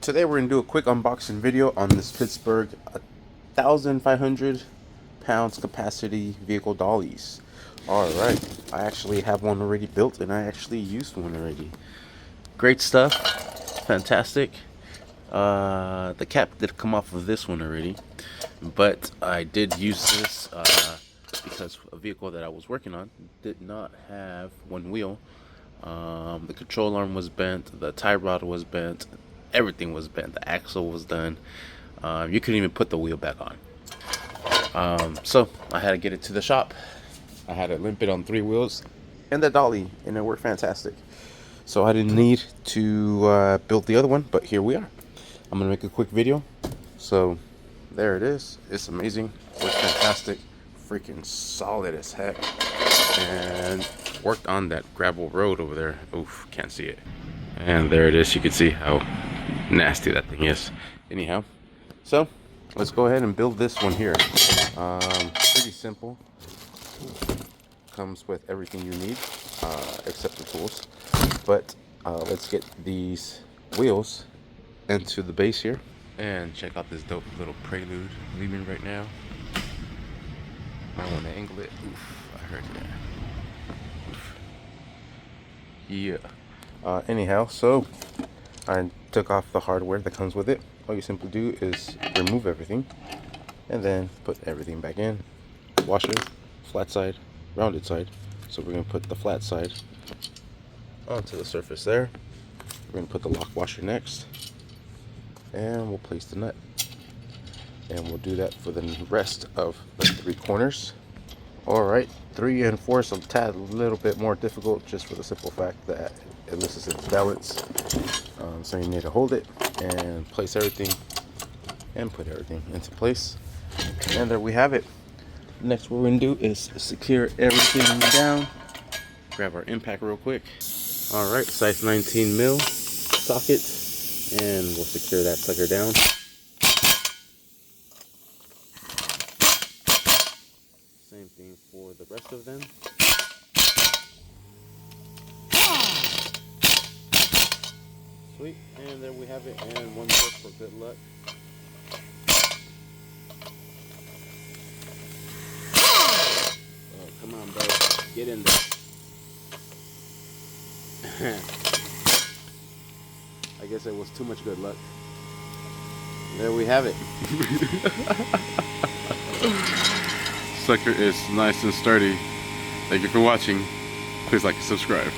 Today we're going to do a quick unboxing video on this Pittsburgh 1,500 pounds capacity vehicle dollies. Alright, I actually have one already built and I actually used one already. Great stuff, fantastic. The cap did come off of this one already, but I did use this because a vehicle that I was working on did not have one wheel. The control arm was bent, the tie rod was bent, everything was bent, the axle was done. You couldn't even put the wheel back on. So I had to get it to the shop. I had to limp it on 3 wheels and the dolly, and it worked fantastic. So I didn't need to build the other one, but here we are. I'm gonna make a quick video. So there it is. It's amazing, works fantastic, freaking solid as heck, and worked on that gravel road over there. Oof, can't see it. And there it is. You can see how nasty that thing is. Anyhow, so let's go ahead and build this one here. Pretty simple. Comes with everything you need except the tools. But let's get these wheels into the base here and check out this dope little Prelude leaving right now. I want to angle it. Oof, I heard that. Oof. Yeah. Anyhow, so I took off the hardware that comes with it. All you simply do is remove everything and then put everything back in. Washer, flat side, rounded side. So we're going to put the flat side onto the surface there. We're going to put the lock washer next, and we'll place the nut. And we'll do that for the rest of the 3 corners. Alright, 3 and 4 is a little bit more difficult, just for the simple fact that it loses its balance. So you need to hold it and place everything and put everything into place. And there we have it. Next, what we're going to do is secure everything down. Grab our impact real quick. Alright, size 19 mil socket, and we'll secure that sucker down. Same thing for the rest of them. Sweet, and there we have it, and one more for good luck. Oh, come on, bro, get in there. I guess it was too much good luck. There we have it. Sucker is nice and sturdy. Thank you for watching. Please like and subscribe.